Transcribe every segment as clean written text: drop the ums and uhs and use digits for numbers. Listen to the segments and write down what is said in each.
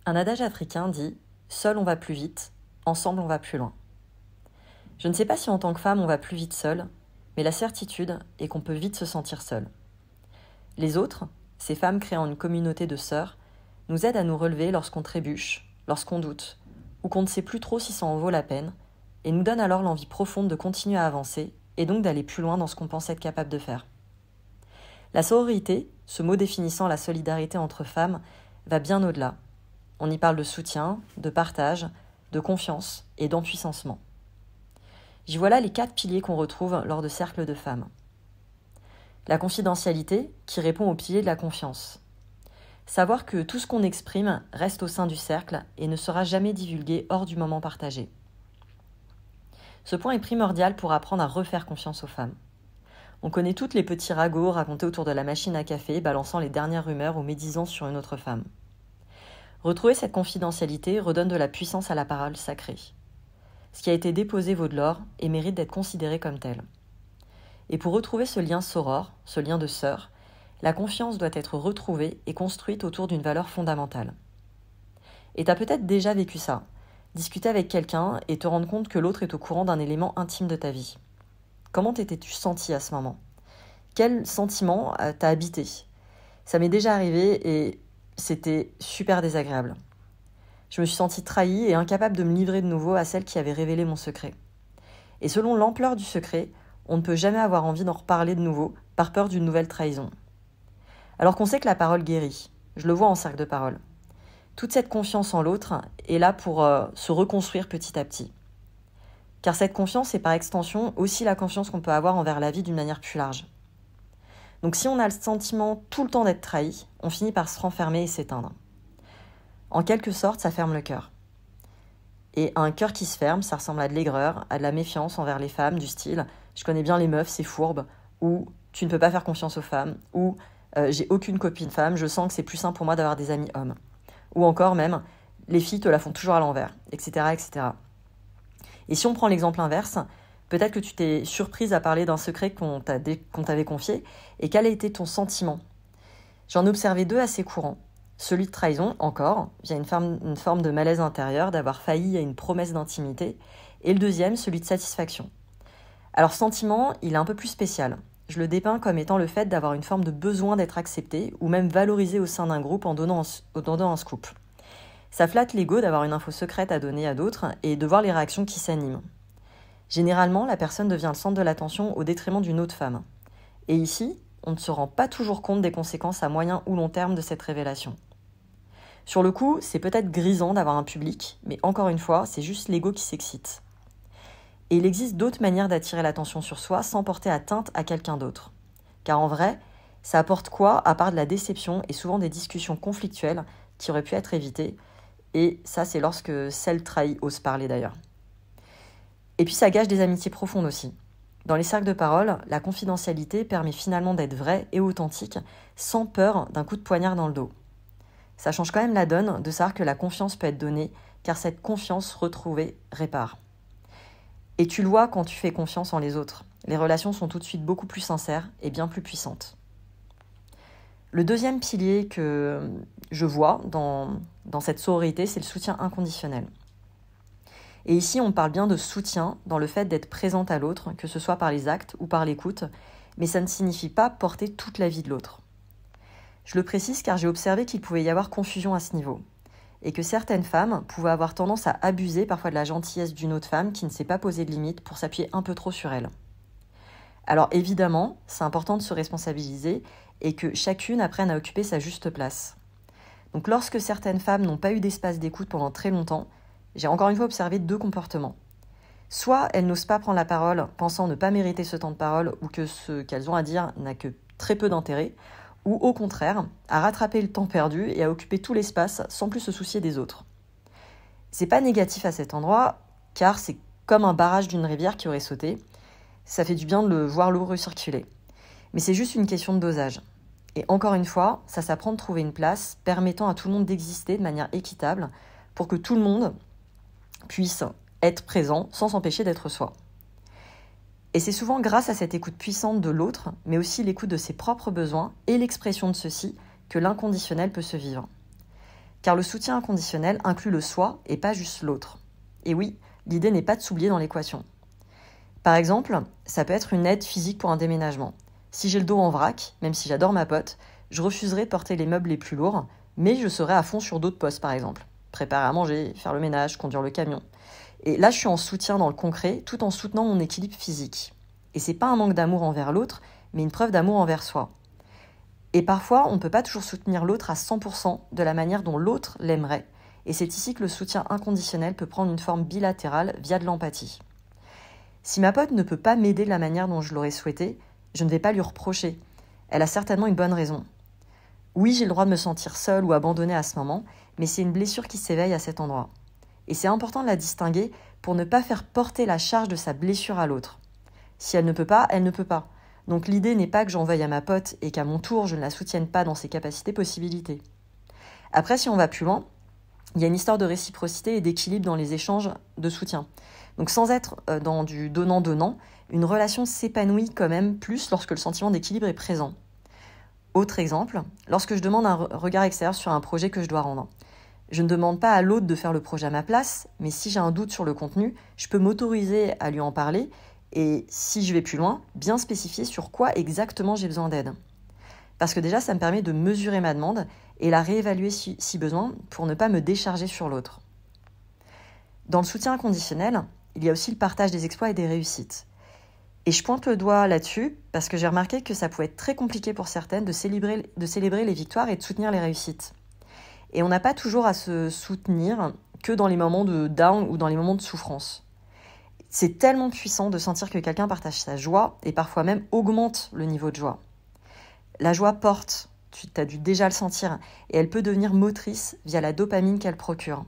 Un adage africain dit « Seul on va plus vite, ensemble on va plus loin ». Je ne sais pas si en tant que femme on va plus vite seule, mais la certitude est qu'on peut vite se sentir seule. Les autres, ces femmes créant une communauté de sœurs, nous aident à nous relever lorsqu'on trébuche, lorsqu'on doute, ou qu'on ne sait plus trop si ça en vaut la peine, et nous donnent alors l'envie profonde de continuer à avancer, et donc d'aller plus loin dans ce qu'on pense être capable de faire. La sororité, ce mot définissant la solidarité entre femmes, va bien au-delà. On y parle de soutien, de partage, de confiance et d'empuissancement. J'y vois là les 4 piliers qu'on retrouve lors de cercles de femmes. La confidentialité, qui répond au pilier de la confiance. Savoir que tout ce qu'on exprime reste au sein du cercle et ne sera jamais divulgué hors du moment partagé. Ce point est primordial pour apprendre à refaire confiance aux femmes. On connaît toutes les petits ragots racontés autour de la machine à café, balançant les dernières rumeurs ou médisant sur une autre femme. Retrouver cette confidentialité redonne de la puissance à la parole sacrée. Ce qui a été déposé vaut de l'or et mérite d'être considéré comme tel. Et pour retrouver ce lien soror, ce lien de sœur, la confiance doit être retrouvée et construite autour d'une valeur fondamentale. Et tu as peut-être déjà vécu ça, discuter avec quelqu'un et te rendre compte que l'autre est au courant d'un élément intime de ta vie. Comment t'étais-tu senti à ce moment ? Quel sentiment t'a habité ? Ça m'est déjà arrivé et c'était super désagréable. Je me suis sentie trahie et incapable de me livrer de nouveau à celle qui avait révélé mon secret. Et selon l'ampleur du secret, on ne peut jamais avoir envie d'en reparler de nouveau par peur d'une nouvelle trahison. Alors qu'on sait que la parole guérit, je le vois en cercle de parole. Toute cette confiance en l'autre est là pour se reconstruire petit à petit. Car cette confiance est par extension aussi la confiance qu'on peut avoir envers la vie d'une manière plus large. Donc si on a le sentiment tout le temps d'être trahi, on finit par se renfermer et s'éteindre. En quelque sorte, ça ferme le cœur. Et un cœur qui se ferme, ça ressemble à de l'aigreur, à de la méfiance envers les femmes, du style « je connais bien les meufs, c'est fourbe » ou « tu ne peux pas faire confiance aux femmes » ou « j'ai aucune copine femme, je sens que c'est plus simple pour moi d'avoir des amis hommes » ou encore même « les filles te la font toujours à l'envers », etc., etc. Et si on prend l'exemple inverse, peut-être que tu t'es surprise à parler d'un secret qu'on t'avait confié, et quel a été ton sentiment ? J'en ai observé 2 assez courants. Celui de trahison, encore, via une forme de malaise intérieur, d'avoir failli à une promesse d'intimité, et le deuxième, celui de satisfaction. Alors sentiment, il est un peu plus spécial. Je le dépeins comme étant le fait d'avoir une forme de besoin d'être accepté, ou même valorisé au sein d'un groupe en donnant un scoop. Ça flatte l'ego d'avoir une info secrète à donner à d'autres et de voir les réactions qui s'animent. Généralement, la personne devient le centre de l'attention au détriment d'une autre femme. Et ici, on ne se rend pas toujours compte des conséquences à moyen ou long terme de cette révélation. Sur le coup, c'est peut-être grisant d'avoir un public, mais encore une fois, c'est juste l'ego qui s'excite. Et il existe d'autres manières d'attirer l'attention sur soi sans porter atteinte à quelqu'un d'autre. Car en vrai, ça apporte quoi à part de la déception et souvent des discussions conflictuelles qui auraient pu être évitées. Et ça, c'est lorsque celle trahie ose parler d'ailleurs. Et puis ça gâche des amitiés profondes aussi. Dans les cercles de parole, la confidentialité permet finalement d'être vrai et authentique sans peur d'un coup de poignard dans le dos. Ça change quand même la donne de savoir que la confiance peut être donnée, car cette confiance retrouvée répare. Et tu le vois quand tu fais confiance en les autres. Les relations sont tout de suite beaucoup plus sincères et bien plus puissantes. Le deuxième pilier que je vois dans cette sororité, c'est le soutien inconditionnel. Et ici, on parle bien de soutien dans le fait d'être présente à l'autre, que ce soit par les actes ou par l'écoute, mais ça ne signifie pas porter toute la vie de l'autre. Je le précise car j'ai observé qu'il pouvait y avoir confusion à ce niveau, et que certaines femmes pouvaient avoir tendance à abuser parfois de la gentillesse d'une autre femme qui ne s'est pas posée de limite pour s'appuyer un peu trop sur elle. Alors évidemment, c'est important de se responsabiliser et que chacune apprenne à occuper sa juste place. Donc lorsque certaines femmes n'ont pas eu d'espace d'écoute pendant très longtemps, j'ai encore une fois observé 2 comportements. Soit elles n'osent pas prendre la parole, pensant ne pas mériter ce temps de parole ou que ce qu'elles ont à dire n'a que très peu d'intérêt, ou au contraire, à rattraper le temps perdu et à occuper tout l'espace sans plus se soucier des autres. C'est pas négatif à cet endroit, car c'est comme un barrage d'une rivière qui aurait sauté. Ça fait du bien de le voir l'eau recirculer. Mais c'est juste une question de dosage. Et encore une fois, ça s'apprend de trouver une place permettant à tout le monde d'exister de manière équitable pour que tout le monde puisse être présent sans s'empêcher d'être soi. Et c'est souvent grâce à cette écoute puissante de l'autre, mais aussi l'écoute de ses propres besoins et l'expression de ceux-ci, que l'inconditionnel peut se vivre. car le soutien inconditionnel inclut le soi et pas juste l'autre. Et oui, l'idée n'est pas de s'oublier dans l'équation. Par exemple, ça peut être une aide physique pour un déménagement. Si j'ai le dos en vrac, même si j'adore ma pote, je refuserai de porter les meubles les plus lourds, mais je serai à fond sur d'autres postes par exemple. Préparer à manger, faire le ménage, conduire le camion. Et là, je suis en soutien dans le concret, tout en soutenant mon équilibre physique. Et c'est pas un manque d'amour envers l'autre, mais une preuve d'amour envers soi. Et parfois, on ne peut pas toujours soutenir l'autre à 100% de la manière dont l'autre l'aimerait. Et c'est ici que le soutien inconditionnel peut prendre une forme bilatérale via de l'empathie. Si ma pote ne peut pas m'aider de la manière dont je l'aurais souhaité, je ne vais pas lui reprocher. Elle a certainement une bonne raison. Oui, j'ai le droit de me sentir seule ou abandonnée à ce moment, mais c'est une blessure qui s'éveille à cet endroit. Et c'est important de la distinguer pour ne pas faire porter la charge de sa blessure à l'autre. Si elle ne peut pas, elle ne peut pas. Donc l'idée n'est pas que j'en veuille à ma pote et qu'à mon tour, je ne la soutienne pas dans ses capacités possibilités. Après, si on va plus loin, il y a une histoire de réciprocité et d'équilibre dans les échanges de soutien. Donc sans être dans du donnant-donnant, une relation s'épanouit quand même plus lorsque le sentiment d'équilibre est présent. Autre exemple, lorsque je demande un regard extérieur sur un projet que je dois rendre. Je ne demande pas à l'autre de faire le projet à ma place, mais si j'ai un doute sur le contenu, je peux m'autoriser à lui en parler et, si je vais plus loin, bien spécifier sur quoi exactement j'ai besoin d'aide. Parce que déjà, ça me permet de mesurer ma demande et la réévaluer si besoin pour ne pas me décharger sur l'autre. Dans le soutien inconditionnel, il y a aussi le partage des exploits et des réussites. Et je pointe le doigt là-dessus parce que j'ai remarqué que ça pouvait être très compliqué pour certaines de célébrer les victoires et de soutenir les réussites. Et on n'a pas toujours à se soutenir que dans les moments de down ou dans les moments de souffrance. C'est tellement puissant de sentir que quelqu'un partage sa joie et parfois même augmente le niveau de joie. La joie porte, tu as dû déjà le sentir, et elle peut devenir motrice via la dopamine qu'elle procure.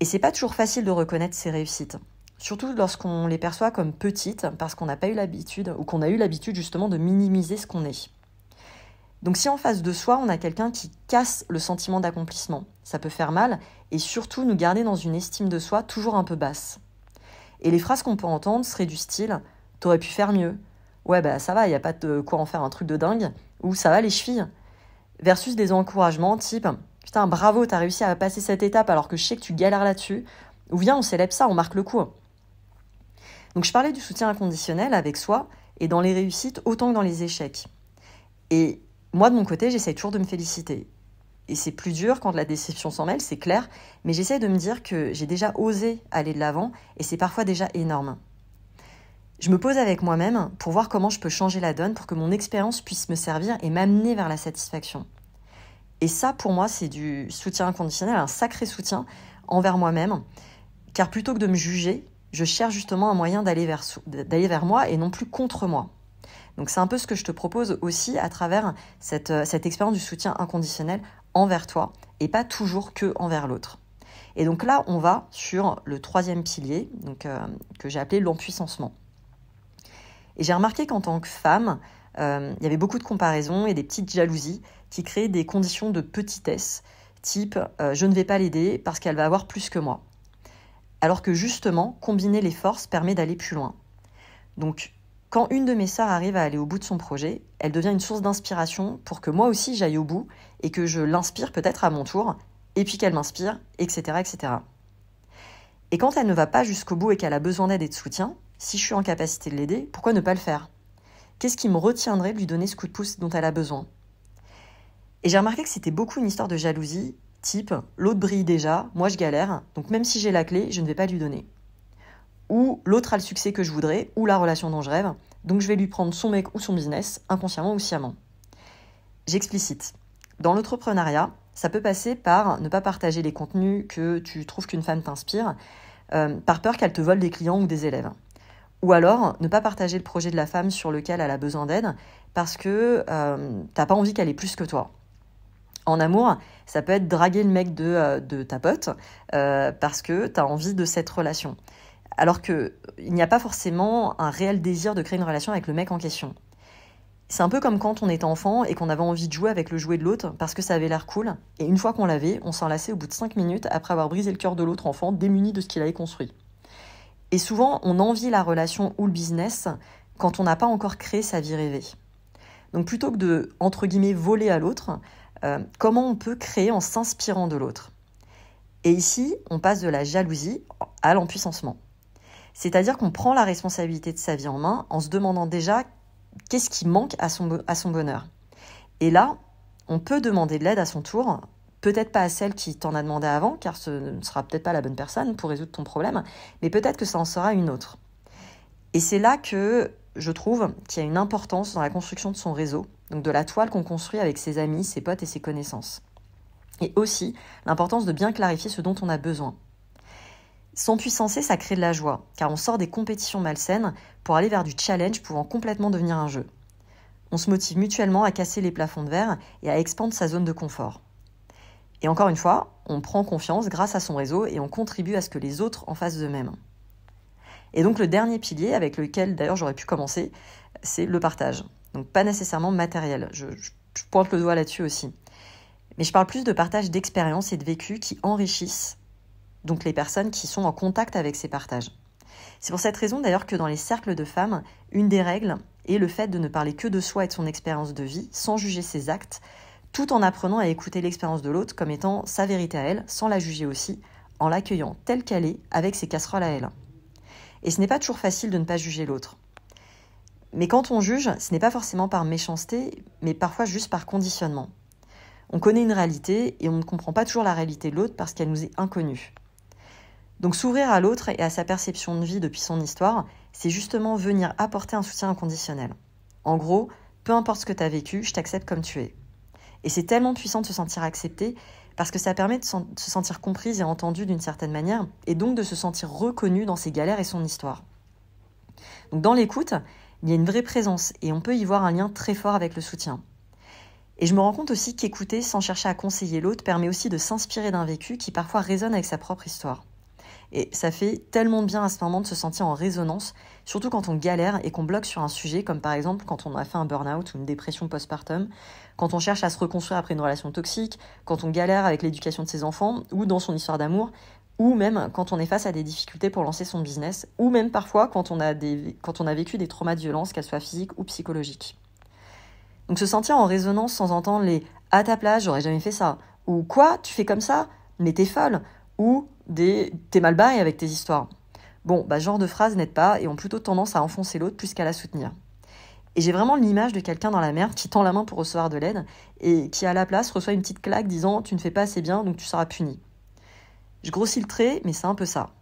Et c'est pas toujours facile de reconnaître ces réussites, surtout lorsqu'on les perçoit comme petites parce qu'on n'a pas eu l'habitude ou qu'on a eu l'habitude justement de minimiser ce qu'on est. Donc si en face de soi, on a quelqu'un qui casse le sentiment d'accomplissement, ça peut faire mal et surtout nous garder dans une estime de soi toujours un peu basse. Et les phrases qu'on peut entendre seraient du style « T'aurais pu faire mieux »,« Ouais bah ça va, y a pas de quoi en faire un truc de dingue » ou « Ça va les chevilles » versus des encouragements type « Putain bravo, t'as réussi à passer cette étape alors que je sais que tu galères là-dessus » ou « Viens, on célèbre ça, on marque le coup ». Donc je parlais du soutien inconditionnel avec soi et dans les réussites autant que dans les échecs. Et moi, de mon côté, j'essaye toujours de me féliciter. Et c'est plus dur quand la déception s'en mêle, c'est clair, mais j'essaie de me dire que j'ai déjà osé aller de l'avant et c'est parfois déjà énorme. Je me pose avec moi-même pour voir comment je peux changer la donne pour que mon expérience puisse me servir et m'amener vers la satisfaction. Et ça, pour moi, c'est du soutien inconditionnel, un sacré soutien envers moi-même, car plutôt que de me juger, je cherche justement un moyen d'aller vers moi et non plus contre moi. Donc c'est un peu ce que je te propose aussi à travers cette expérience du soutien inconditionnel envers toi et pas toujours que envers l'autre. Et donc là, on va sur le troisième pilier que j'ai appelé l'empuissancement. Et j'ai remarqué qu'en tant que femme, il y avait beaucoup de comparaisons et des petites jalousies qui créaient des conditions de petitesse, type je ne vais pas l'aider parce qu'elle va avoir plus que moi. Alors que justement, combiner les forces permet d'aller plus loin. Donc, quand une de mes sœurs arrive à aller au bout de son projet, elle devient une source d'inspiration pour que moi aussi j'aille au bout et que je l'inspire peut-être à mon tour, et puis qu'elle m'inspire, etc., etc. Et quand elle ne va pas jusqu'au bout et qu'elle a besoin d'aide et de soutien, si je suis en capacité de l'aider, pourquoi ne pas le faire ? Qu'est-ce qui me retiendrait de lui donner ce coup de pouce dont elle a besoin ? Et j'ai remarqué que c'était beaucoup une histoire de jalousie, type « l'autre brille déjà, moi je galère, donc même si j'ai la clé, je ne vais pas lui donner ». Ou l'autre a le succès que je voudrais, ou la relation dont je rêve, donc je vais lui prendre son mec ou son business, inconsciemment ou sciemment. J'explicite. Dans l'entrepreneuriat, ça peut passer par ne pas partager les contenus que tu trouves qu'une femme t'inspire, par peur qu'elle te vole des clients ou des élèves. Ou alors, ne pas partager le projet de la femme sur lequel elle a besoin d'aide, parce que t'as pas envie qu'elle ait plus que toi. En amour, ça peut être draguer le mec de ta pote, parce que t'as envie de cette relation. Alors qu'il n'y a pas forcément un réel désir de créer une relation avec le mec en question. C'est un peu comme quand on était enfant et qu'on avait envie de jouer avec le jouet de l'autre parce que ça avait l'air cool, et une fois qu'on l'avait, on s'enlaçait au bout de 5 minutes après avoir brisé le cœur de l'autre enfant démuni de ce qu'il avait construit. Et souvent, on envie la relation ou le business quand on n'a pas encore créé sa vie rêvée. Donc plutôt que de, entre guillemets, voler à l'autre, comment on peut créer en s'inspirant de l'autre. Et ici, on passe de la jalousie à l'empuissancement. C'est-à-dire qu'on prend la responsabilité de sa vie en main en se demandant déjà qu'est-ce qui manque à son bonheur. Et là, on peut demander de l'aide à son tour, peut-être pas à celle qui t'en a demandé avant, car ce ne sera peut-être pas la bonne personne pour résoudre ton problème, mais peut-être que ça en sera une autre. Et c'est là que je trouve qu'il y a une importance dans la construction de son réseau, donc de la toile qu'on construit avec ses amis, ses potes et ses connaissances. Et aussi l'importance de bien clarifier ce dont on a besoin. S'empuissancer, ça crée de la joie, car on sort des compétitions malsaines pour aller vers du challenge pouvant complètement devenir un jeu. On se motive mutuellement à casser les plafonds de verre et à expandre sa zone de confort. Et encore une fois, on prend confiance grâce à son réseau et on contribue à ce que les autres en fassent de même. Et donc le dernier pilier, avec lequel d'ailleurs j'aurais pu commencer, c'est le partage. Donc pas nécessairement matériel, je pointe le doigt là-dessus aussi. Mais je parle plus de partage d'expériences et de vécus qui enrichissent donc les personnes qui sont en contact avec ces partages. C'est pour cette raison d'ailleurs que dans les cercles de femmes, une des règles est le fait de ne parler que de soi et de son expérience de vie, sans juger ses actes, tout en apprenant à écouter l'expérience de l'autre comme étant sa vérité à elle, sans la juger aussi, en l'accueillant telle qu'elle est, avec ses casseroles à elle. Et ce n'est pas toujours facile de ne pas juger l'autre. Mais quand on juge, ce n'est pas forcément par méchanceté, mais parfois juste par conditionnement. On connaît une réalité et on ne comprend pas toujours la réalité de l'autre parce qu'elle nous est inconnue. Donc s'ouvrir à l'autre et à sa perception de vie depuis son histoire, c'est justement venir apporter un soutien inconditionnel. En gros, peu importe ce que tu as vécu, je t'accepte comme tu es. Et c'est tellement puissant de se sentir accepté parce que ça permet de se sentir comprise et entendue d'une certaine manière et donc de se sentir reconnue dans ses galères et son histoire. Donc dans l'écoute, il y a une vraie présence et on peut y voir un lien très fort avec le soutien. Et je me rends compte aussi qu'écouter sans chercher à conseiller l'autre permet aussi de s'inspirer d'un vécu qui parfois résonne avec sa propre histoire. Et ça fait tellement de bien à ce moment de se sentir en résonance, surtout quand on galère et qu'on bloque sur un sujet, comme par exemple quand on a fait un burn-out ou une dépression postpartum, quand on cherche à se reconstruire après une relation toxique, quand on galère avec l'éducation de ses enfants ou dans son histoire d'amour, ou même quand on est face à des difficultés pour lancer son business, ou même parfois quand on a vécu des traumas de violence, qu'elles soient physiques ou psychologiques. Donc se sentir en résonance sans entendre les « à ta place, j'aurais jamais fait ça » ou « quoi, tu fais comme ça, mais t'es folle » ou « t'es mal barré avec tes histoires ». Bon, ce genre de phrases n'aident pas et ont plutôt tendance à enfoncer l'autre plus qu'à la soutenir. Et j'ai vraiment l'image de quelqu'un dans la merde qui tend la main pour recevoir de l'aide et qui à la place reçoit une petite claque disant « tu ne fais pas assez bien, donc tu seras puni ». Je grossis le trait, mais c'est un peu ça.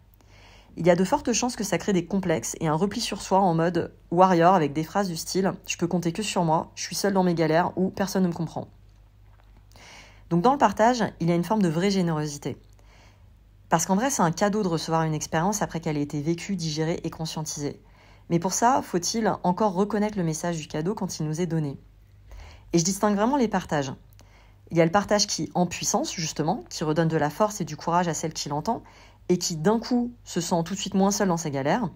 Il y a de fortes chances que ça crée des complexes et un repli sur soi en mode warrior avec des phrases du style « je peux compter que sur moi, je suis seule dans mes galères » ou « personne ne me comprend ». Donc dans le partage, il y a une forme de vraie générosité. Parce qu'en vrai, c'est un cadeau de recevoir une expérience après qu'elle ait été vécue, digérée et conscientisée. Mais pour ça, faut-il encore reconnaître le message du cadeau quand il nous est donné. Et je distingue vraiment les partages. Il y a le partage qui, en puissance justement, qui redonne de la force et du courage à celle qui l'entend, et qui d'un coup se sent tout de suite moins seul dans ses galères,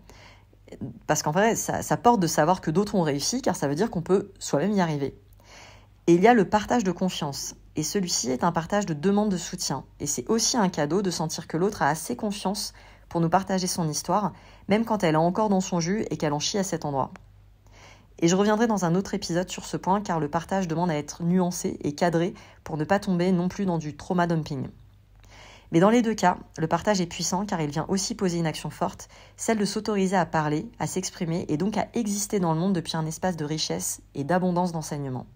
parce qu'en vrai, ça porte de savoir que d'autres ont réussi, car ça veut dire qu'on peut soi-même y arriver. Et il y a le partage de confiance, et celui-ci est un partage de demande de soutien, et c'est aussi un cadeau de sentir que l'autre a assez confiance pour nous partager son histoire, même quand elle est encore dans son jus et qu'elle en chie à cet endroit. Et je reviendrai dans un autre épisode sur ce point, car le partage demande à être nuancé et cadré pour ne pas tomber non plus dans du trauma dumping. Mais dans les deux cas, le partage est puissant car il vient aussi poser une action forte, celle de s'autoriser à parler, à s'exprimer et donc à exister dans le monde depuis un espace de richesse et d'abondance d'enseignement.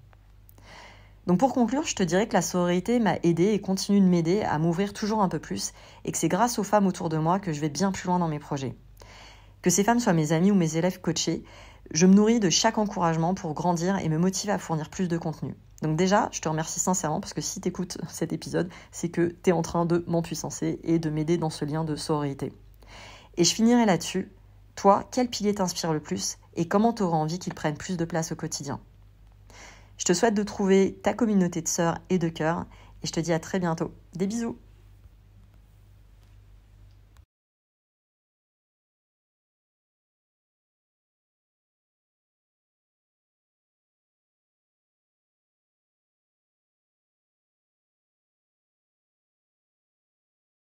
Donc pour conclure, je te dirais que la sororité m'a aidée et continue de m'aider à m'ouvrir toujours un peu plus et que c'est grâce aux femmes autour de moi que je vais bien plus loin dans mes projets. Que ces femmes soient mes amies ou mes élèves coachés, je me nourris de chaque encouragement pour grandir et me motiver à fournir plus de contenu. Donc déjà, je te remercie sincèrement parce que si tu écoutes cet épisode, c'est que tu es en train de m'empuissancer et de m'aider dans ce lien de sororité. Et je finirai là-dessus. Toi, quel pilier t'inspire le plus et comment tu auras envie qu'il prenne plus de place au quotidien ? Je te souhaite de trouver ta communauté de sœurs et de cœurs et je te dis à très bientôt. Des bisous!